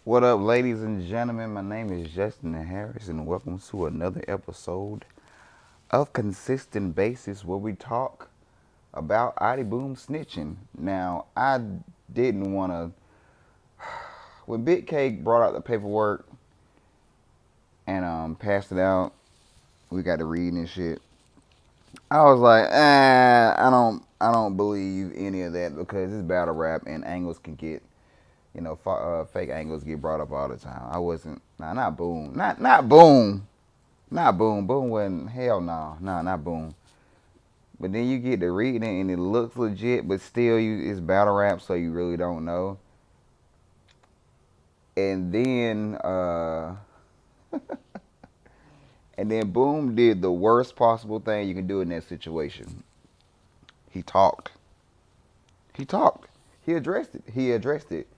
What up, ladies and gentlemen? My name is Justin Harris, and welcome to another episode of Consistent Basis, where we talk about Ahdi Boom snitching. Now, I didn't want to. When Big Cake brought out the paperwork and passed it out, we got to reading and shit. I was like, I don't believe any of that because it's battle rap and angles can get fake angles get brought up all the time. I wasn't, nah, not Boom, not Boom, not Boom. Boom wasn't, hell no, not Boom. But then you get to reading it and it looks legit, but still it's battle rap, so you really don't know. And then, and then Boom did the worst possible thing you can do in that situation. He talked. He talked. He addressed it. He addressed it.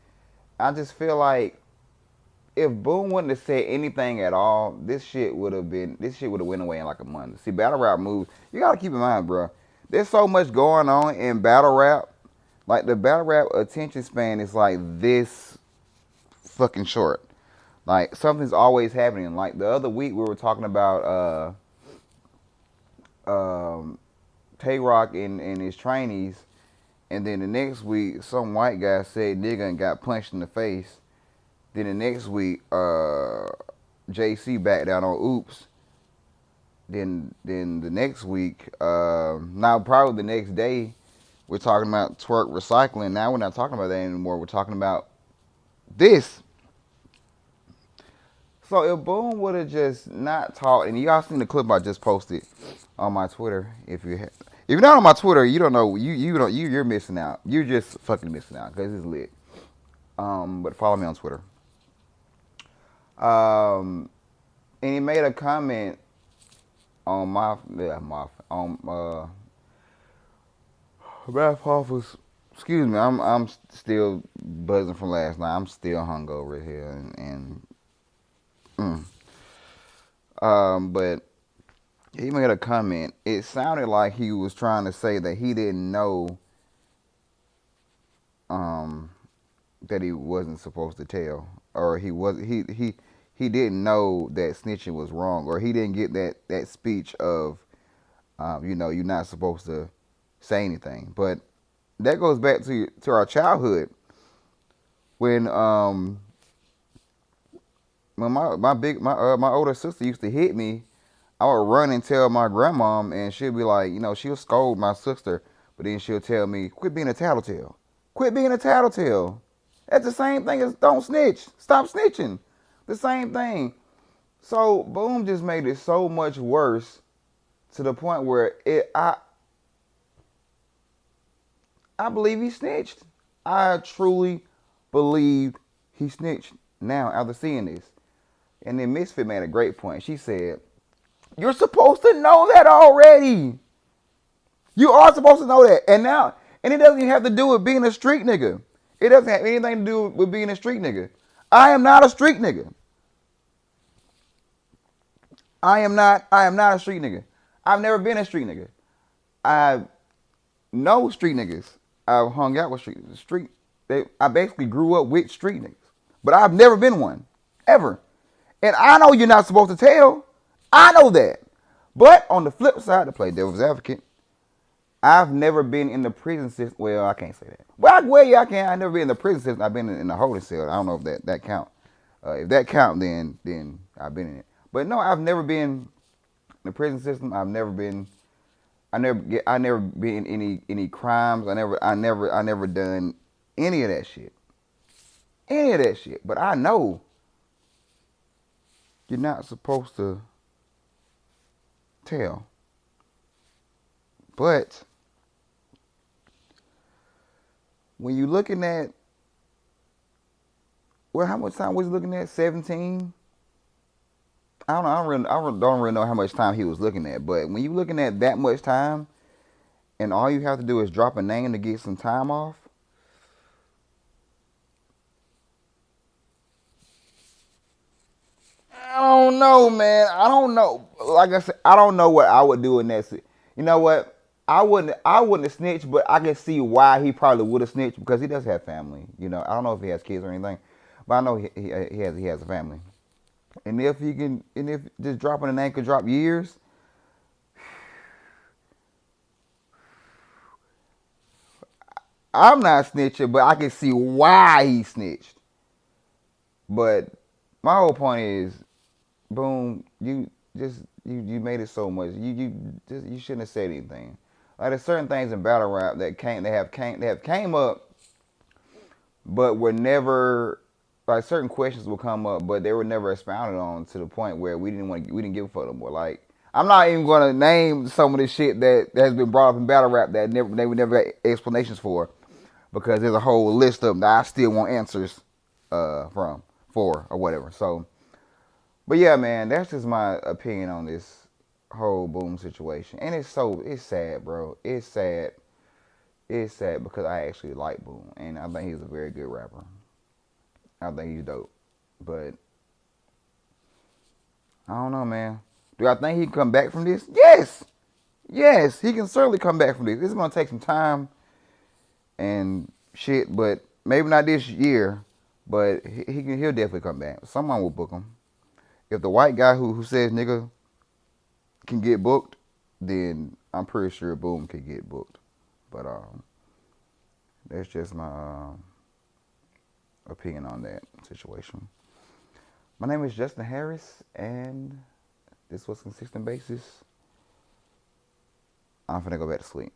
I just feel like if Boom wouldn't have said anything at all, this shit would have went away in like a month. See, battle rap moves. You gotta keep in mind, bro. There's so much going on in battle rap. Like the battle rap attention span is like this fucking short. Like something's always happening. Like the other week we were talking about Tay Rock and his trainees, and then the next week some white guy said nigga and got punched in the face. Then the next week, JC backed down on oops. Then the next week, now probably the next day, we're talking about twerk recycling. Now we're not talking about that anymore. We're talking about this. So if Boom would have just not talked, and y'all seen the clip I just posted on my Twitter. If you're not on my Twitter, you don't know you're missing out. You're just fucking missing out because it's lit. But follow me on Twitter. And he made a comment on Math Hoffa's. Excuse me, I'm still buzzing from last night. I'm still hungover here, but he made a comment. It sounded like he was trying to say that he didn't know that he wasn't supposed to tell, or he didn't know that snitching was wrong, or he didn't get that speech of, you're not supposed to say anything. But that goes back to our childhood when my older sister used to hit me. I would run and tell my grandmom, and she'll be like, she'll scold my sister, but then she'll tell me, quit being a tattletale. Quit being a tattletale. That's the same thing as don't snitch. Stop snitching. The same thing. So Boom just made it so much worse to the point where I believe he snitched. I truly believe he snitched now after seeing this. And then Misfit made a great point. She said, you're supposed to know that already. You are supposed to know that. And it doesn't even have to do with being a street nigga. It doesn't have anything to do with being a street nigga. I am not a street nigga. I am not a street nigga. I've never been a street nigga. I know street niggas. I've hung out with street. I basically grew up with street niggas. But I've never been one. Ever. And I know you're not supposed to tell. I know that. But on the flip side, to play devil's advocate, I've never been in the prison system. Well, I can't say that. Well, yeah, I can. I've never been in the prison system. I've been in the holding cell. I don't know if that count. If that count, then I've been in it. But no, I've never been in the prison system. I never been in any crimes. I never done any of that shit. Any of that shit. But I know you're not supposed to tell. But when you looking at, well, how much time was he looking at? 17? I don't know. I don't really know how much time he was looking at. But when you looking at that much time, and all you have to do is drop a name to get some time off, I don't know, man. I don't know. Like I said, I don't know what I would do in that. You know what? I wouldn't have snitched, but I can see why he probably would have snitched because he does have family. I don't know if he has kids or anything, But I know he has a family. And if just dropping a name could drop years, I'm not snitching, but I can see why he snitched. But my whole point is, Boom, you made it so much. You shouldn't have said anything. Like there's certain things in battle rap that came up, but were never like certain questions will come up, but they were never expounded on to the point where we didn't give a fuck no more. Like I'm not even gonna name some of the shit that has been brought up in battle rap that they would never get explanations for, because there's a whole list of them that I still want answers from for or whatever. So, but yeah, man, that's just my opinion on this whole Boom situation, and it's sad, bro. It's sad. It's sad because I actually like Boom, and I think he's a very good rapper. I think he's dope, but I don't know, man. Do I think he can come back from this? Yes, yes, he can certainly come back from this. It's gonna take some time and shit, but maybe not this year. But he'll definitely come back. Someone will book him. If the white guy who says nigga can get booked, then I'm pretty sure Boom could get booked. But that's just my opinion on that situation. My name is Justin Harris, and this was Consistent Basis. I'm finna go back to sleep.